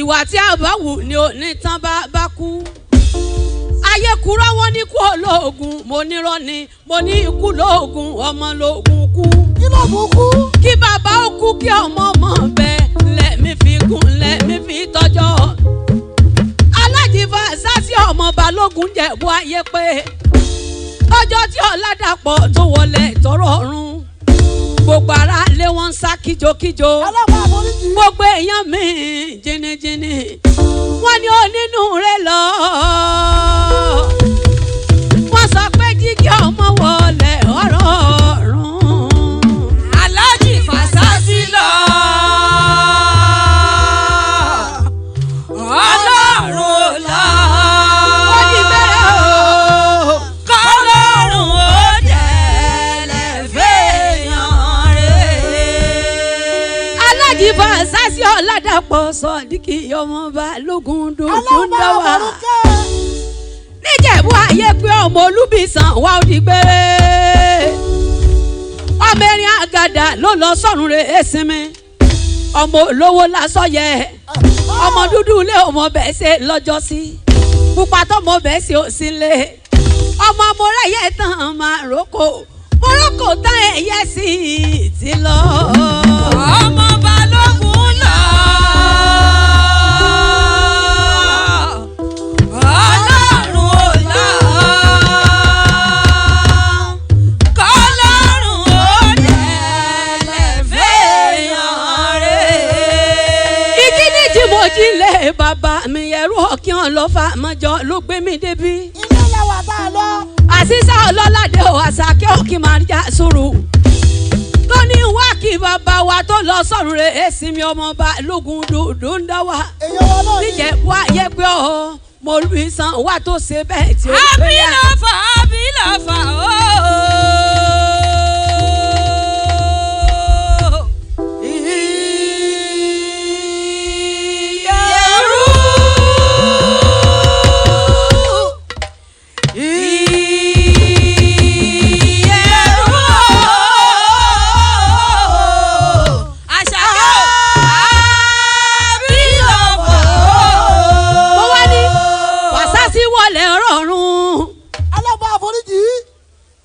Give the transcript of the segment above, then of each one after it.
ìwà tí a bá wù ni ò ní tán bá kú. ayé kúrò wọn ní kú olóògùn mo nírọ́ ni mo ní ikú lóògùn ọmọ lóògùn kú. kí lóògùn kú. kí bàbá ó kú kí ọmọ mọ̀ bẹ́ẹ̀ lẹ́mí fi gùn lẹ́mí fi tọ́jọ́. alájìfà sásì ọmọ balógun jẹ̀bú ayé pé ọjọ́ tí ọ̀làdàpọ̀ tó wọlé tọrọ ọ̀run gbogbo ara lé wọn ń sá kíjokíjo gbogbo èèyàn mi jìnnìjìnnì wọn ní onínú rẹ lọ wọn sọ pé jíjí ọmọ wọlé ọ̀rọ̀ ọ̀run Aláàjì Fàṣásí lọ Ọlọ́run lọ ó ní bẹ́ẹ̀ o kọ́lọ́run ó jẹ́lẹ̀ fẹ́yàn rẹ̀. Aláàjì Fàṣásí Ọ̀làdàpọ̀ Sọ̀díkì ọmọ balógun dúdú ń dáwà níjẹ̀bú ayé pé ọmọ Olúbìsàn wà ó di gbére ọmọ erin àgàdà ló lọ sọ́run rẹ̀ èsìnmi ọmọ olówó lásán yẹ ọmọ dúdú ilé ọmọ bẹ́ẹ̀ ṣe lọ́jọ́ sí pupa tọmọ bẹ́ẹ̀ ṣe ò sí lé ọmọ amọ̀rẹ́yẹ tán máa rókò mọ́rọ́kò tán ẹ̀yẹ sí ti lọ. Ọmọ balógun lọ Ọlọ́run ò lọ kọ́lọ́run ó jẹ́lẹ̀ fẹ́yàn rẹ̀. igi ní jìmọ̀jì lé bàbá mi ẹrú ọ̀kí ọlọ́fà mọ́jọ ló gbé mi débi. ilé làwà bá a lọ. àṣìṣe ọlọ́ládé ò àṣàkẹ́ òkì máa ń já sùúrù tó ní wá kí bàbá wa tó lọ sọ́run rẹ̀ èsìmí ọmọ balógun dúdú ń dáwà èèyàn wọn náà ní. níjẹ̀bú ayé pé ọ́ mo lu ìsàn wà tó ṣe bẹ́ẹ̀ tí ó gbé yá. Abilafa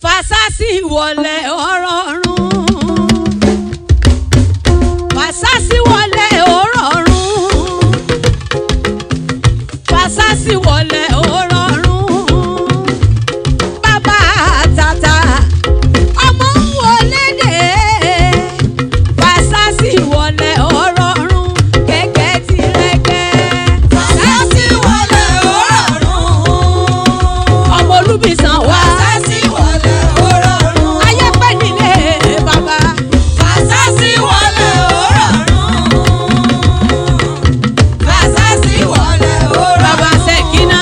Fàṣásí wọlé ọ̀rọ̀ ọ̀run Fàṣásí wọlé ọ̀rọ̀ ọ̀run Fàṣásí wọlé ọ̀rọ̀ ọ̀run bàbá tata ọmọ ń wọlé dé Fàṣásí wọlé ọ̀rọ̀ ọ̀run gẹ́gẹ́ tí rẹ́gẹ́ Fàṣásí wọlé ọ̀rọ̀ ọ̀run ọmọ Olúbìsàn wá. ayé pẹ́ nílé bàbá. Fàṣásí wọlé ọ̀rọ̀ ọ̀run Fàṣásí wọlé ọ̀rọ̀ bàbá Ṣẹ̀kínà.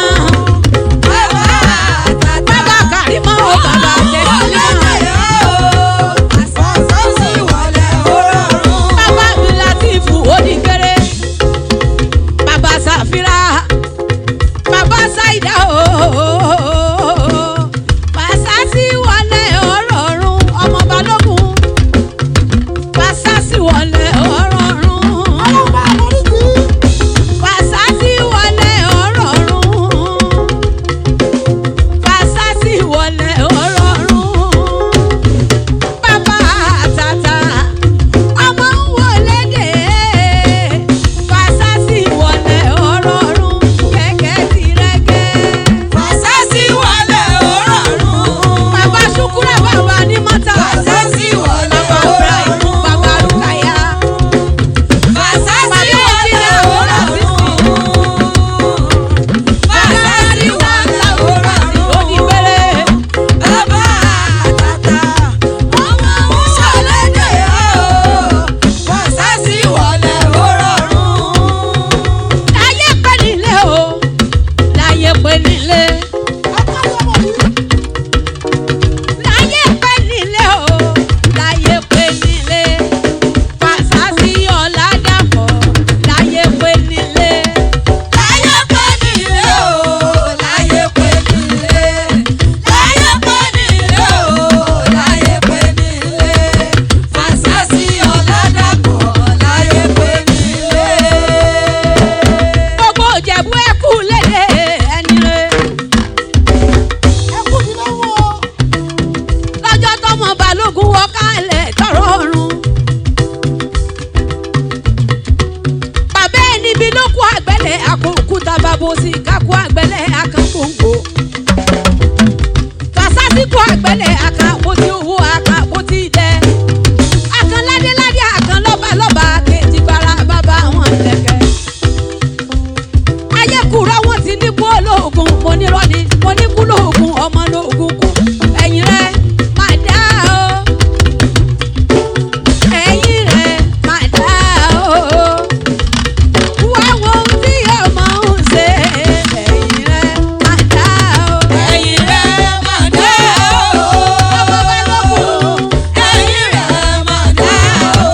àgbẹ̀lẹ̀ àkókúta bàbòsí kákó àgbẹ̀lẹ̀ àkàngbòǹgbò. Fàṣásíkò àgbẹ̀lẹ̀ àkànpótí owó àkànpótí ilẹ̀. Àkànládéládé àkànlọ́balọ́ba kejì bara bàbá wọn lẹ̀kẹ̀. Ayékùrọ̀ wọn ti ní kú olóògùn mo ní rọ́ni mo ní kú lóògùn ọmọ lóògùn kú. Ẹ̀yìn rẹ̀ máa dá o. Ẹ̀yìn rẹ̀ máa dá o. Wá wo ohun tí ọmọ ń ṣe. Ẹ̀yìn rẹ̀ máa dá o. Ẹ̀yìn rẹ̀ máa dá o. Ọmọ bá lókun. Ẹ̀yìn rẹ̀ máa dá o.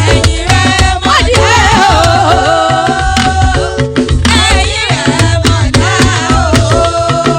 Ẹ̀yìn rẹ̀ máa Wọ́n di dá rẹ̀ o. o. Ẹ̀yìn rẹ̀ máa dá o.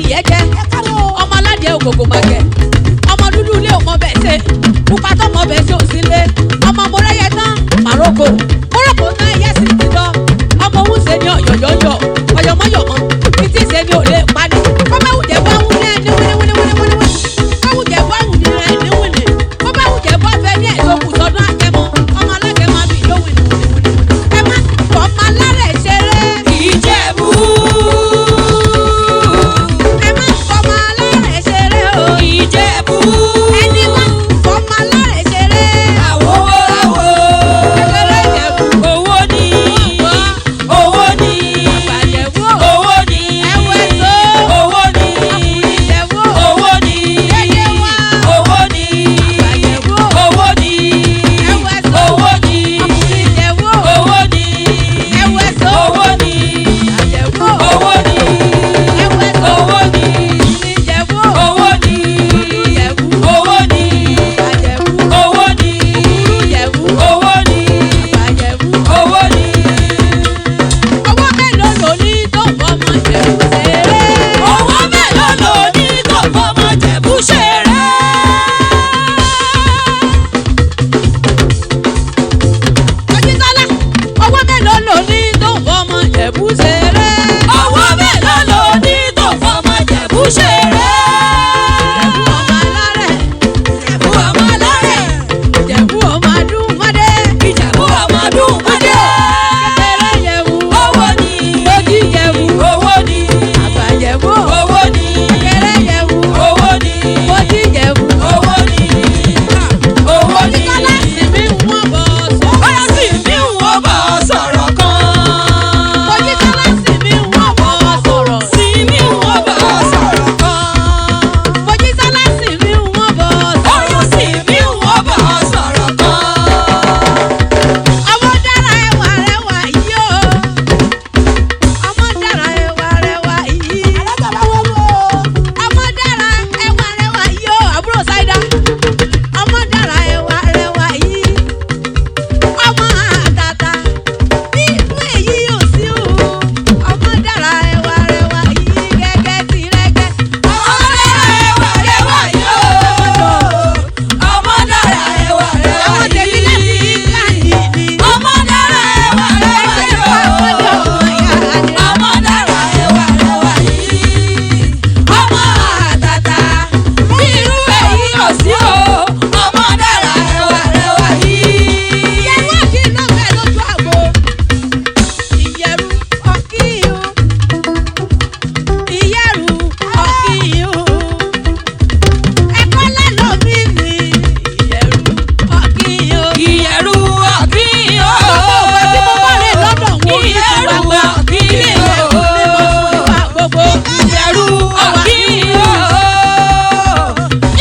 ìyẹ́ jẹ́ ọmọ aládìẹ ògògò màgẹ̀ ọmọ dúdú ilé ò mọ bẹ́ẹ̀ ṣe pupa tó mọ bẹ́ẹ̀ ṣe ò sí lé ọmọ mọ̀rẹ́yẹ tán màrókò tán ẹyẹ sì ti dán ọmọ òun ṣe ni ọ̀yọ̀yọ̀yọ̀ ọ̀yọ̀mọ̀yọ̀mọ̀ títí ṣe ni ò lè pani kọ́mẹ́wùjẹ́ bọ́ àwọn ní ẹni wíníwíníwíníwíní kọ́mẹ́wùjẹ́ bọ́ àwọn ní ẹni wíní kọ́mẹ́wùjẹ́ bọ́ fẹ́ ní ẹ̀dọ́kù sọdún àgẹmọ ọmọ alágẹmọ àbí ìlú wíníwíníwíní ẹ má fọmọ alárẹ̀ ṣeré. Ìjẹ̀bú. ẹ má fọmọ alárẹ̀ ṣeré o. Ìjẹ̀bú. ẹni má fọmọ alárẹ̀ ṣeré. Àwo àwo. kékeré Ìjẹ̀bú. Owó ni. Owó ni. Àgbàjẹ̀bú o. Owó ni. ẹwẹ́ tó. Owó ni. Ìjẹ̀bú o. Owó ni. Yéyé wá. Owó ni. Àgbàjẹ̀bú o. Owó ni. ẹwẹ́ tó. Owó ni. Ìjẹ̀bú o. Owó ni. ẹwẹ́ tó. Owó ni. Àjẹ̀bú o. Owó ni. ẹwẹ́ tó. Owó ni. Ìjẹ̀bú o. Owó ni. Ìjẹ̀bú. Owó ni. Àjẹ̀bú. Owó ni. Ìjẹ̀bú. Owó ni. Àjẹ̀bú. Owó ni. Owó mélòó ló ní tó fọmọ Ìjẹ̀bú ṣeré? Owó mélòó ló ní tó fọmọ Ìjẹ̀bú ṣeré? Mojísọ́lá, owó mélòó ló ní tó fọmọ Ìjẹ̀bú ṣeré? Owó mélòó ló ní tó fọmọ Ìjẹ̀bú ṣeré? Ìjẹ̀bú ọmọ alárẹ̀, Ìjẹ̀bú ọmọ alárẹ̀. Ìjẹ̀bú ọmọ adúmọ̀dé, Ìjẹ̀bú ọmọ Adúmọ̀dé. kékeré Ìjẹ̀bú, Owó ni. Mojí Ìjẹ̀bú, Owó ni. àgbà Ìjẹ̀bú, Owó ni. kékeré Ìjẹ̀bú, Owó ni. Mojí Ìjẹ̀bú. Owó ni. Owó ni. Mojísọ́lá sì mí wọ́n bọ̀ sọ. Bóyá sì ní wọ́n bá sọ̀rọ̀ kan. Mojísọ́lá sì mí wọ́n bọ̀ sọ̀rọ̀. Sì ní wọ́n bá sọ̀rọ̀ kan. Mojísọ́lá sì mí wọ́n bọ̀ sọ̀rọ̀. Bóyá sì ní wọ́n bá sọ̀rọ̀ kan. Ọmọ dára ẹwà rẹwà yìí o. Ọmọ dára ẹwà rẹwà yìí. Ọmọ dára ẹwà rẹwà yìí o. Àbúrò Sáídà. Ọmọ dára ẹwà rẹwà yìí. Ọmọ àtàtà. Bí ìlú èyí yóò sí o. Ọmọ dára ẹwà rẹwà yìí gẹ́gẹ́ ti rẹ́gẹ́. Ọmọ dára ẹwà rẹwà yóò. Ọmọ dára ẹwà rẹwà Àwọn tèmi yìí. láti England ni. Ọmọ dára ẹwà rẹwà yóò. Ọmọ dára ẹwà rẹwà yìí. Ọmọ àtàtà. Bí irú èyí kò sí o. Ọmọ dára ẹwà rẹwà yìí. Ìyẹ̀rú ọ̀kí náà bẹ̀ lójú àgbo. Ìyẹ̀rú ọ̀kí o. Ìyẹ̀rú ọ̀kí o. Ẹ̀kọ́ lẹ́lọ́ mi ni. Ìyẹ̀rú ọ̀kí o. Ìyẹ̀rú ọ̀kín o. Ọ̀pọ̀ tí mo bá rìn lọ́dọ̀ wo ní Ìyẹ̀rú ìwà ọ̀kín ilé ìyẹ̀rú o. ni mo sùn nípa gbogbo. Ìyẹ̀rú ọ̀kín o.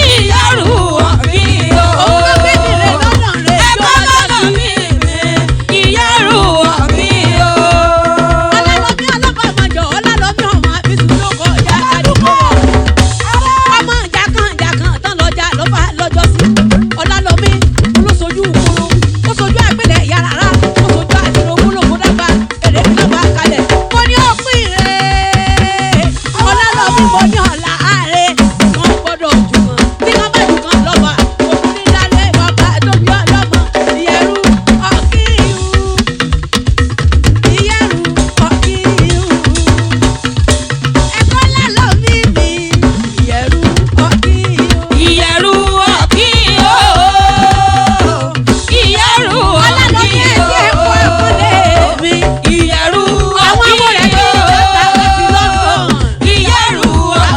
Ìyẹ̀rú ọ̀kín o. Òun ló gbé mi rè lọ́dọ̀ rè Ẹ̀kọ́ lọ́dọ̀ mi ni ìyẹ̀rú ọ̀kín o. Ọlálọ́mí ọlọ́fàmọ́jọ Ọlálọ́mí ọmọ àbísù ló kọ ìyá àdúgbò. Ọmọ jàkàn tán lọ́jà lọ́jọ́ sí. Ọlálọ́mí olóṣojú kúrú. Ó sojú àgbẹ̀dẹ ìyá rárá. Ó sojú àdìrò gbólógbó dábàá. Èrè mi náà bá kalẹ̀. Mo ní òpin rẹ̀. Ọlálọ́mí mo ní ọ̀la àárẹ̀. Wọ́n gbọ́dọ̀ jù kan. Bí wọ́n bá jù kan lọ́ba. Òkú ní lálẹ́ bàbá tóbi ọlọ́mọ. Ìyẹ̀rú ọ̀kíyù. Ìyẹ̀rú ọ̀kíyù. Ẹ̀kọ́ lálọ́ mi ni. Ìyẹ̀rú ọ̀kíyù. Ìyẹ̀rú ọ̀kín o. Ìyẹ̀rú Ọlálọ́mí ọ̀kín ẹ̀sìn o. ẹ̀kọ́ ẹ̀kọ́lé mi. Ìyẹ̀rú Àwọn ọ̀kín amúrẹ̀ mi o. ti mẹ́ta láti London. Ìyẹ̀rú Àwọn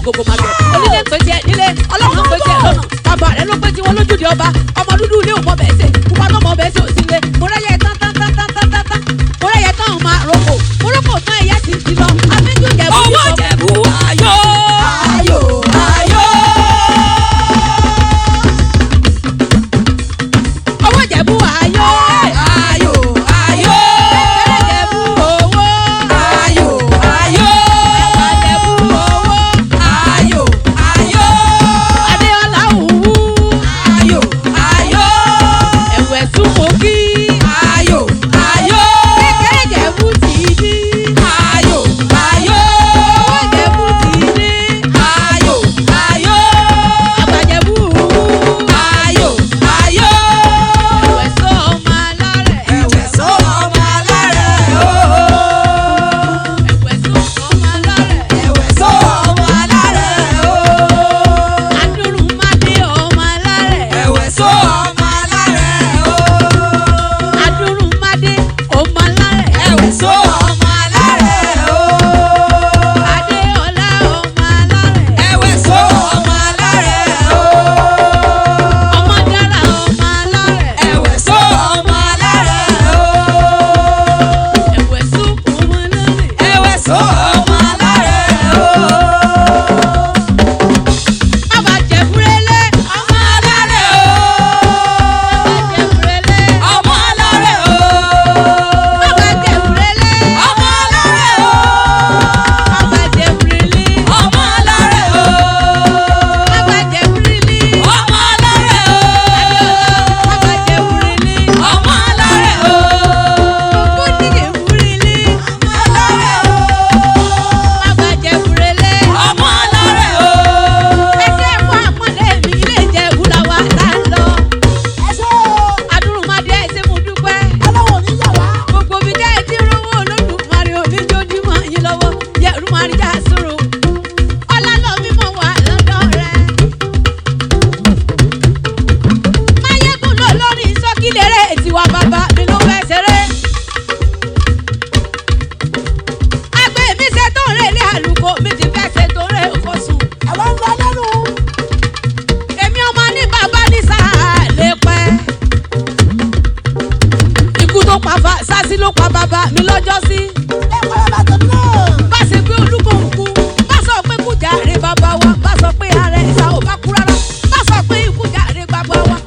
agogo màgbẹ̀ onílé pé tiẹ̀ nílé ọlọ́run pé tiẹ̀ lọ́nà bàbá rẹ̀ ló pé tiwọn lójúde ọba ọmọ dúdú ilé òmọ bẹ́ẹ̀ sè pupa tó mọ bẹ́ẹ̀ sè ò sí ilé mo rẹ́yẹ tán mo rẹ́yẹ tán ò máa roko mo roko tán ẹ̀yẹ sì ti lọ àfíjú jẹ̀bú owó jẹ̀bú ayọ̀ ayọ̀ ayọ̀. owó jẹ̀bú ayọ̀ ayọ̀ ayọ̀. ẹ̀fẹ̀rẹ̀ jẹ̀bú owó ayọ̀ ayọ̀. ẹ̀wà jẹ̀bú owó ayọ̀ ayọ̀. adéọlá òwú ayọ̀ ayọ̀. ẹ̀wẹ̀ súnmọ́kí ayọ̀ ayọ̀. kékeré jẹ̀bú tì í dí ayọ̀ ayọ̀. owó jẹ̀bú tì í dí ayọ̀ ayọ̀. àgbà jẹ̀bú òwú ayọ̀ ayọ̀. ẹ̀wẹ̀ sọ ọmọ alárẹ̀ ẹ̀wẹ̀ sọ ọmọ alárẹ̀ o. ẹ̀wẹ̀ sọ ọmọ alárẹ̀ ẹ̀wẹ̀ sọ ọmọ alárẹ̀ o. adúrúmádé ọmọ alárẹ̀ ẹ̀wẹ̀ sọ ọmọ alárẹ̀ o. adúrúmádé ọmọ alárẹ̀ ẹ̀wẹ̀ sọ ọmọ alárẹ̀ o. adéọlá ọmọ alárẹ̀ ẹ̀wẹ̀ sọ ọmọ alárẹ̀ o. ọmọ dára ọmọ alárẹ̀ ẹ̀wẹ̀ sọ ọmọ alárẹ̀ o. ẹ̀wẹ̀ sọ ọmọ alárẹ̀ ẹ̀wẹ̀ sọ ọmọ alárẹ̀ o. bàbá jẹ̀búrẹ́lẹ́ ọmọ alárẹ̀ o. jẹ̀búrẹ́lẹ́ ọmọ alárẹ̀ o. bàbá jẹ̀búrẹ́lẹ́ ọmọ alárẹ̀ o. bàbá jẹ̀búrẹ́lẹ́ ọmọ alárẹ̀ o. bàbá jẹ̀búrẹ́lẹ́ ọmọ alárẹ̀ o. bàbá jẹ̀búrẹ́lẹ́ ọmọ alárẹ̀ o. bùdí jẹ̀búrẹ́lẹ́ bàbá jẹ̀búrẹ́lẹ́ ọmọ alárẹ̀ o. ẹsẹ̀ fún àpọ́nlé mi ilé ìjẹ̀bú làwa là ń lọ ẹsẹ̀ adúrúmádé ẹsẹ̀ mo dúpẹ́. ọlọ́wọ́ níyàwó. gbogbo mi jẹ́ etí rówó olódùmarè oníjójúmọ́ yín lọ́wọ́ yẹ̀rù máa rí já sóró ọlá lọ mímọ́ wà lọ́dọ̀ rẹ̀. máyégún ló lórí sọ́kìlérè tiwa bàbá mi ló fẹ́ ṣeré. àgbẹ̀ mi ṣe tó ń relé àlùkò mi ti fẹ́ ṣe tó ń rè kó sùn. àwọn ń lọ lẹ́nu. èmi ọmọ ní bàbá ní sàlẹ̀ pẹ́. ikú tó pa sásí ló pa bàbá mi lọ́jọ́ sí. ẹ kọ́ bàbá tó náà. bá ṣe pé olúkòǹkù bá sọ pé kú jàre bàbá wa bá sọ pé ààrẹ ìsà ò bá kú rárá bá sọ pé ikú jàre bàbá wa.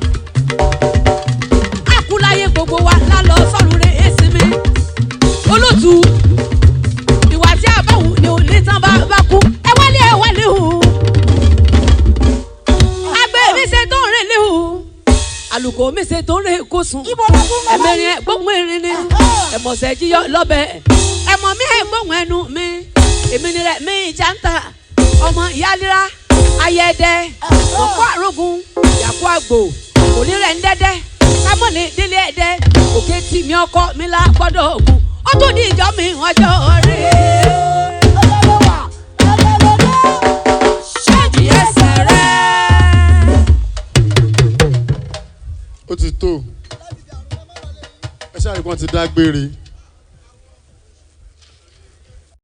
akúláyé gbogbo wa lálọ sọ́run rẹ̀ èsì mi. olótù ìwà tí a bá wù ni ò ní tán bá kú ẹ wálé hù. àgbẹ̀ mi ṣe tó ń rìn lé hù. àlùkò mi ṣe tó ń rìn kó sùn. ibo ló kún bàbá ẹ̀mẹ̀rin ẹ̀ gbóhùn erin ni ẹ̀mọ̀sẹ̀ jíyọ lọ́bẹ̀ ẹ̀mọ̀ mi ẹ̀ gbóhùn ẹnu mi èmi ni rẹ̀ mi janta ọmọ ìyálira ayẹ̀dẹ ọkọ àrógun yàkó àgbò onírẹ̀ ń dẹ́dẹ́ kámọ́ni délé ẹ̀dẹ́ òkè tì mí ọkọ mi la gbọ́dọ̀ ògùn ó tún di ìjọ mi ọjọ́ rí. ọlọ́wọ́ ọlọ́wọ́. ṣéèjì ẹsẹ̀ rẹ̀. ó ti tó ẹ ṣáà rí pọ́n ti dágbére